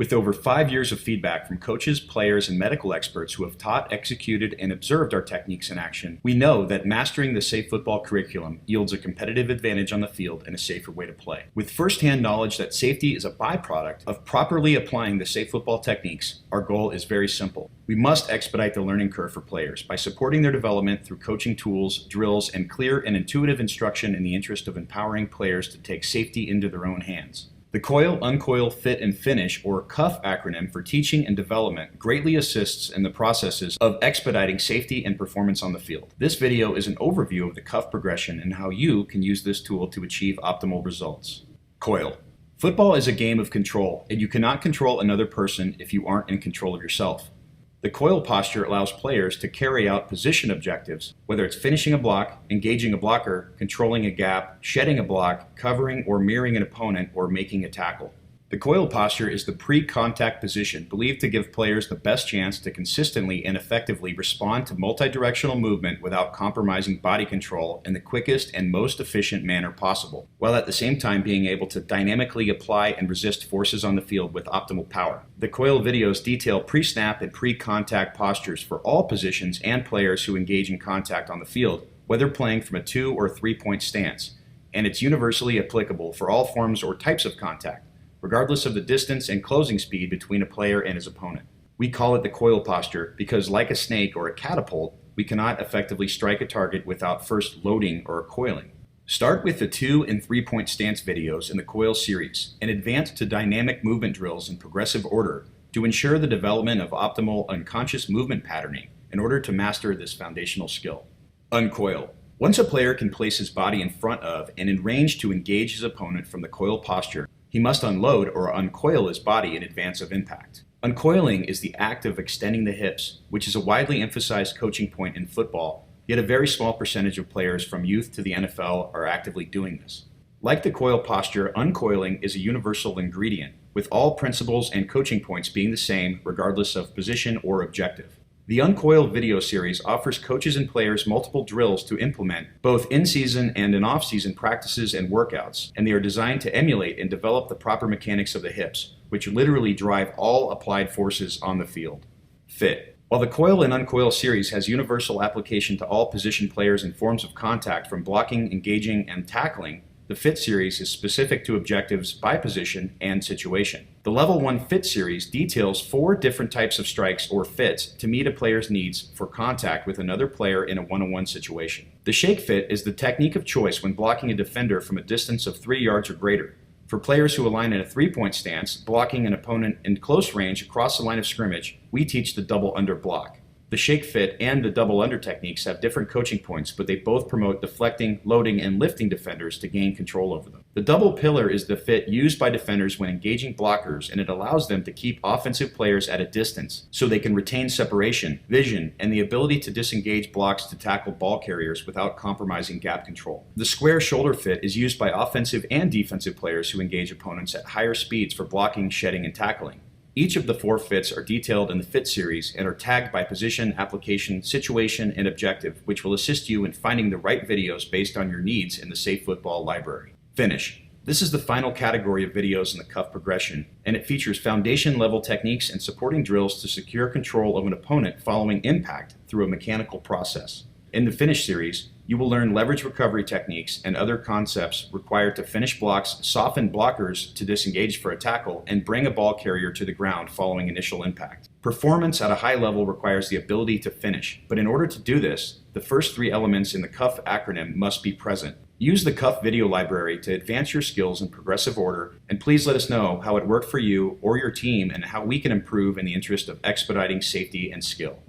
With over 5 years of feedback from coaches, players, and medical experts who have taught, executed, and observed our techniques in action, we know that mastering the Safe Football curriculum yields a competitive advantage on the field and a safer way to play. With firsthand knowledge that safety is a byproduct of properly applying the Safe Football techniques, our goal is very simple. We must expedite the learning curve for players by supporting their development through coaching tools, drills, and clear and intuitive instruction in the interest of empowering players to take safety into their own hands. The Coil, Uncoil, Fit, and Finish, or CUF acronym for teaching and development, greatly assists in the processes of expediting safety and performance on the field. This video is an overview of the CUF progression and how you can use this tool to achieve optimal results. Coil. Football is a game of control, and you cannot control another person if you aren't in control of yourself. The coil posture allows players to carry out position objectives, whether it's finishing a block, engaging a blocker, controlling a gap, shedding a block, covering or mirroring an opponent, or making a tackle. The coil posture is the pre-contact position believed to give players the best chance to consistently and effectively respond to multi-directional movement without compromising body control in the quickest and most efficient manner possible, while at the same time being able to dynamically apply and resist forces on the field with optimal power. The coil videos detail pre-snap and pre-contact postures for all positions and players who engage in contact on the field, whether playing from a 2 or 3-point stance, and it's universally applicable for all forms or types of contact, regardless of the distance and closing speed between a player and his opponent. We call it the coil posture because, like a snake or a catapult, we cannot effectively strike a target without first loading or coiling. Start with the 2 and 3-point stance videos in the coil series and advance to dynamic movement drills in progressive order to ensure the development of optimal unconscious movement patterning in order to master this foundational skill. Uncoil. Once a player can place his body in front of and in range to engage his opponent from the coil posture, he must unload or uncoil his body in advance of impact. Uncoiling is the act of extending the hips, which is a widely emphasized coaching point in football, yet a very small percentage of players from youth to the NFL are actively doing this. Like the coil posture, uncoiling is a universal ingredient, with all principles and coaching points being the same regardless of position or objective. The Uncoil video series offers coaches and players multiple drills to implement, both in-season and in off-season practices and workouts, and they are designed to emulate and develop the proper mechanics of the hips, which literally drive all applied forces on the field. Fit. While the Coil and Uncoil series has universal application to all position players and forms of contact from blocking, engaging, and tackling, the Fit series is specific to objectives by position and situation. The Level 1 Fit series details 4 different types of strikes or fits to meet a player's needs for contact with another player in a one-on-one situation. The Shake Fit is the technique of choice when blocking a defender from a distance of 3 yards or greater. For players who align in a 3-point stance, blocking an opponent in close range across the line of scrimmage, we teach the double under block. The Shake Fit and the double under techniques have different coaching points, but they both promote deflecting, loading, and lifting defenders to gain control over them. The double pillar is the fit used by defenders when engaging blockers, and it allows them to keep offensive players at a distance so they can retain separation, vision, and the ability to disengage blocks to tackle ball carriers without compromising gap control. The square shoulder fit is used by offensive and defensive players who engage opponents at higher speeds for blocking, shedding, and tackling. Each of the 4 fits are detailed in the Fit series and are tagged by position, application, situation, and objective, which will assist you in finding the right videos based on your needs in the Safe Football library. Finish. This is the final category of videos in the CUF progression, and it features foundation-level techniques and supporting drills to secure control of an opponent following impact through a mechanical process. In the Finish series, you will learn leverage recovery techniques and other concepts required to finish blocks, soften blockers to disengage for a tackle, and bring a ball carrier to the ground following initial impact. Performance at a high level requires the ability to finish, but in order to do this, the first 3 elements in the CUF acronym must be present. Use the CUF video library to advance your skills in progressive order, and please let us know how it worked for you or your team and how we can improve in the interest of expediting safety and skill.